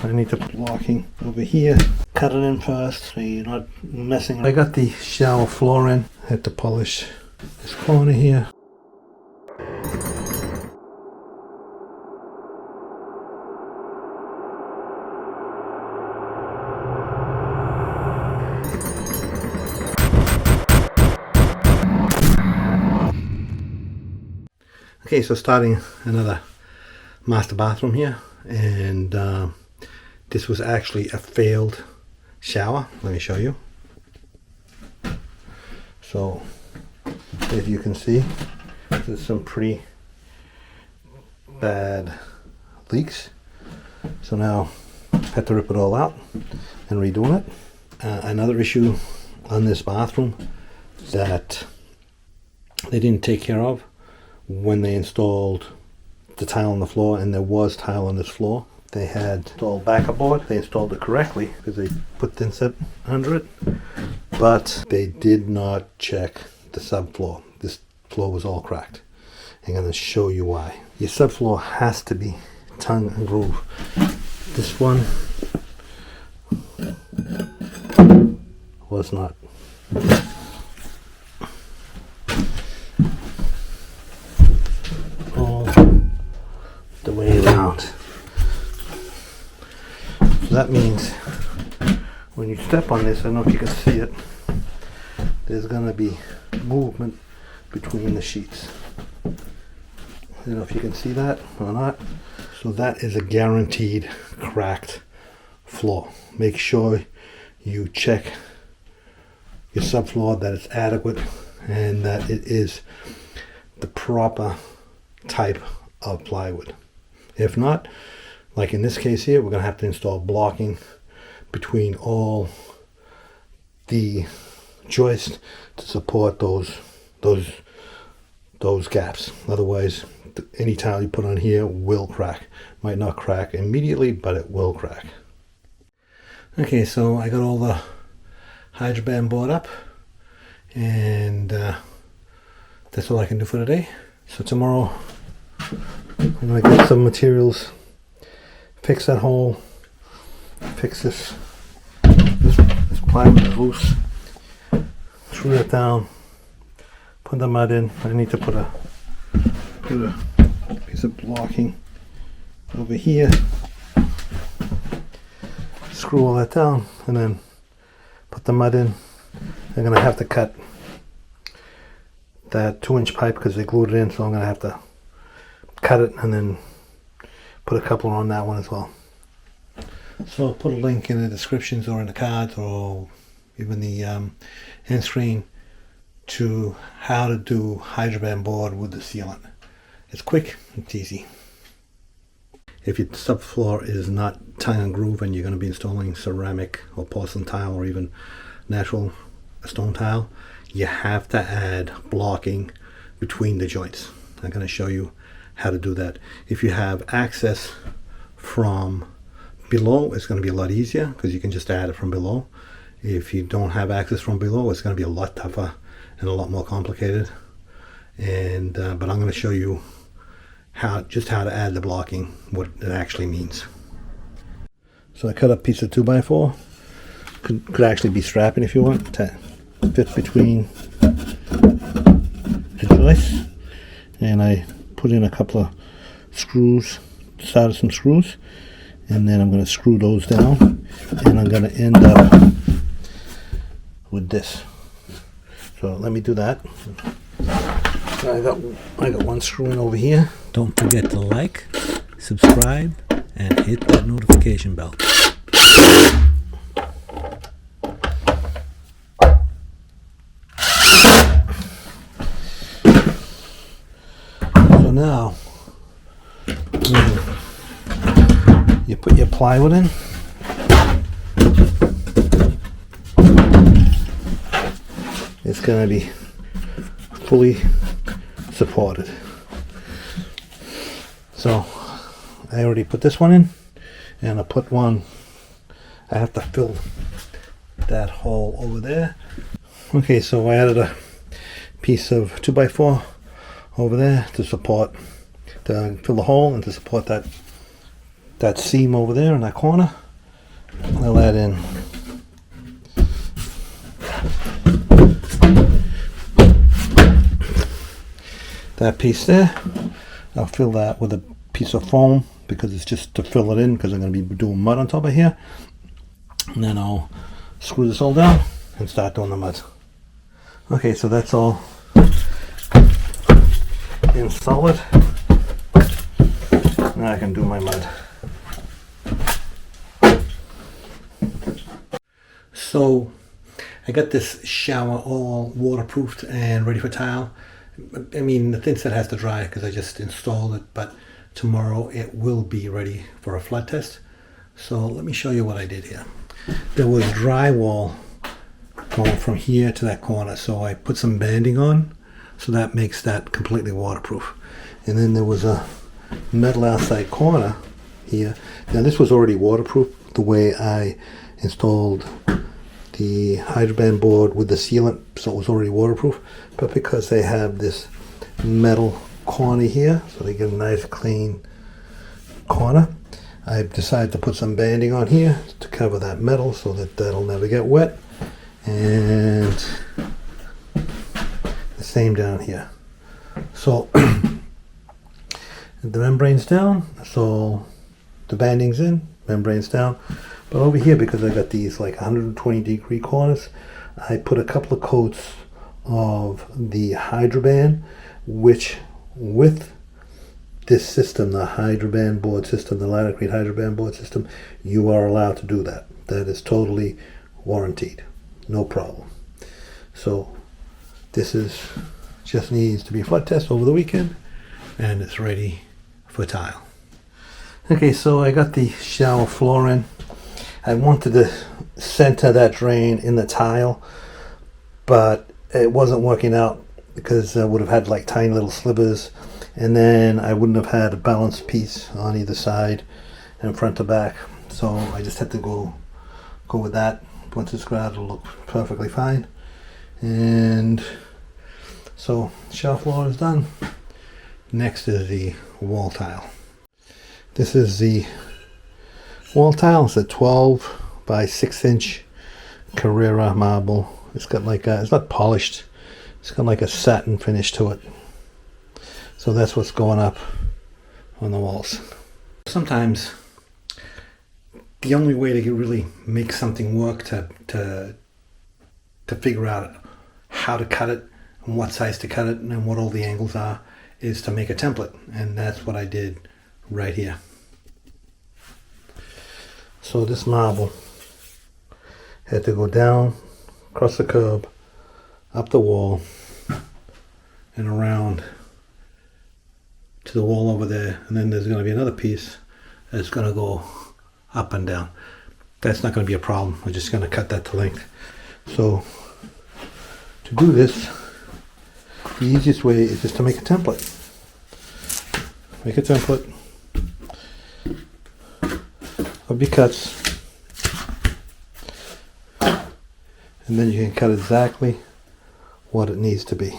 I need to put blocking over here. Cut it in first so you're not messing. I got the shower floor in. I had to polish this corner here. Okay, so starting another master bathroom here, and this was actually a failed shower. Let me show you. So as you can see, there's some pretty bad leaks. So now I had to rip it all out and redoing it. Another issue on this bathroom that they didn't take care of when they installed the tile on the floor, and there was tile on this floor. They had installed backup board. They installed it correctly because they put the inset under it, but they did not check the subfloor. This floor was all cracked. I'm going to show you why. Your subfloor has to be tongue and groove. This one was not. The way around. So that means when you step on this, I don't know if you can see it, there's going to be movement between the sheets. I don't know if you can see that or not. So that is a guaranteed cracked floor. Make sure you check your subfloor, that it's adequate and that it is the proper type of plywood. If not, like in this case here, we're going to have to install blocking between all the joists to support those gaps. Otherwise, any tile you put on here will crack. Might not crack immediately, but it will crack. Okay, so I got all the hydroband board up, and that's all I can do for today. So tomorrow I'm going to get some materials, fix that hole, fix this plywood loose, screw that down, put the mud in. I need to put a piece of blocking over here, screw all that down, and then put the mud in. I'm going to have to cut that 2-inch pipe because they glued it in, so I'm going to have to cut it and then put a couple on that one as well. So I'll put a link in the descriptions or in the cards or even the end screen to how to do hydroband board with the sealant. It's quick, it's easy. If your subfloor is not tongue and groove and you're going to be installing ceramic or porcelain tile or even natural stone tile, you have to add blocking between the joints. I'm going to show you how to do that. If you have access from below, it's going to be a lot easier because you can just add it from below. If you don't have access from below, it's going to be a lot tougher and a lot more complicated. And but I'm going to show you how to add the blocking, what it actually means. So I cut a piece of 2x4. Could actually be strapping if you want to fit between the joists, and I put in a couple of screws, started some screws, and then I'm going to screw those down, and I'm going to end up with this. So let me do that. I got one screw in over here. Don't forget to like, subscribe, and hit that notification bell. So now you put your plywood in. It's going to be fully supported. So I already put this one in, and I put one, I have to fill that hole over there. Okay, so I added a piece of 2x4 over there to support, to fill the hole and to support that that seam over there in that corner. I'll add in that piece there. I'll fill that with a piece of foam because it's just to fill it in, because I'm going to be doing mud on top of here. And then I'll screw this all down and start doing the mud. Okay, so that's all in solid. Now I can do my mud. So I got this shower all waterproofed and ready for tile. I mean, the thin set has to dry because I just installed it, but tomorrow it will be ready for a flood test. So let me show you what I did here. There was drywall going from here to that corner, so I put some banding on, so that makes that completely waterproof. And then there was a metal outside corner here. Now this was already waterproof the way I installed the Hydroband board with the sealant, so it was already waterproof. But because they have this metal corner here, so they get a nice clean corner, I've decided to put some banding on here to cover that metal so that that'll never get wet. And the same down here. So the membrane's down, so the banding's in, membrane's down. But over here, because I got these like 120-degree corners, I put a couple of coats of the Hydroband, which with this system, the Hydroband board system, the Latticrete Hydroband board system, you are allowed to do that. That is totally warranted, no problem. So this is just needs to be flood test over the weekend, and it's ready for tile. Okay, so I got the shower floor in. I wanted to center that drain in the tile, but it wasn't working out because I would have had like tiny little slivers, and then I wouldn't have had a balanced piece on either side and front to back. So I just had to go with that. Once it's ground, it'll look perfectly fine. And so shower floor is done. Next is the wall tile. This is the wall tile. It's a 12 by 6 inch Carrera marble. It's got like a, it's not polished, it's got like a satin finish to it. So that's what's going up on the walls. Sometimes the only way to really make something work, to figure out how to cut it and what size to cut it and what all the angles are, is to make a template. And that's what I did right here. So this marble had to go down, across the curb, up the wall, and around to the wall over there. And then there's going to be another piece that's going to go up and down. That's not going to be a problem. We're just going to cut that to length. So to do this, the easiest way is just to make a template. Make a template of your cuts, and then you can cut exactly what it needs to be.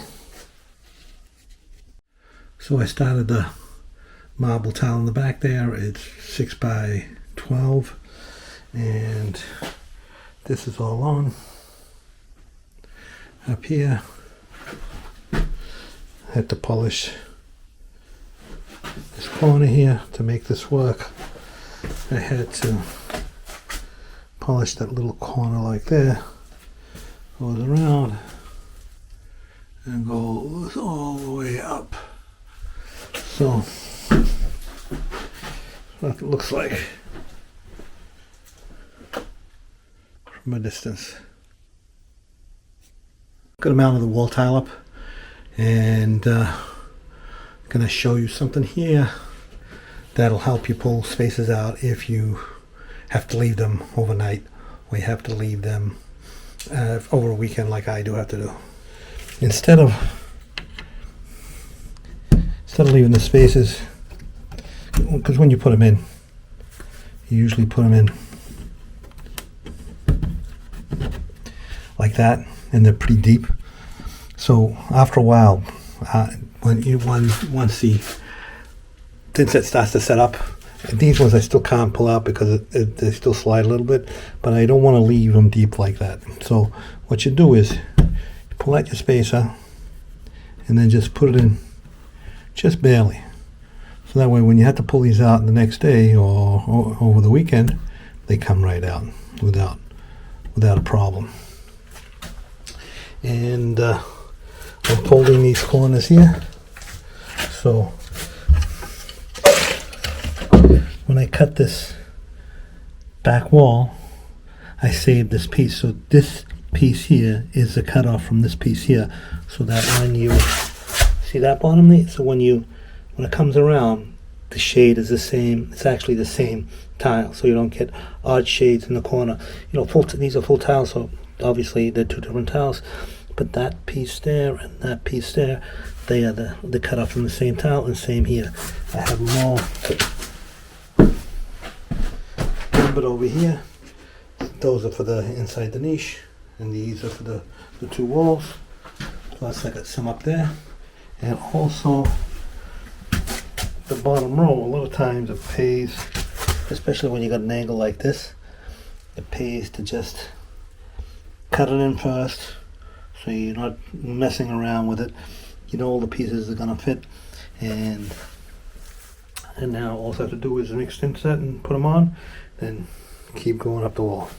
So I started the marble tile in the back there. It's 6 by 12, and this is all on. Up here, I had to polish this corner here to make this work. I had to polish that little corner like there, goes around and goes all the way up. So that's what it looks like from a distance. Got to mount the wall tile up, and going to show you something here that'll help you pull spaces out if you have to leave them overnight, or you have to leave them over a weekend like I do have to do. Instead of leaving the spaces, because when you put them in, you usually put them in like that, and they're pretty deep. So after a while, once the thin set starts to set up These ones I still can't pull out because they still slide a little bit, but I don't want to leave them deep like that. So what you do is you pull out your spacer and then just put it in just barely. So that way when you have to pull these out the next day or over the weekend, they come right out without a problem. And I'm folding these corners here. So when I cut this back wall, I saved this piece. So this piece here is the cutoff from this piece here, so that when you see that bottom there, so when it comes around, the shade is the same. It's actually the same tile, so you don't get odd shades in the corner. You know, these are full tiles, so obviously they're two different tiles. But that piece there and that piece there, they are the cutoff from the same tile, and same here. I have them all numbered over here. Those are for the inside the niche, and these are for the two walls. Plus I got some up there, and also the bottom row. A lot of times it pays, especially when you got an angle like this, it pays to just cut it in first, so you're not messing around with it. You know all the pieces are gonna fit, and now all I have to do is mix insert and put them on, then keep going up the wall.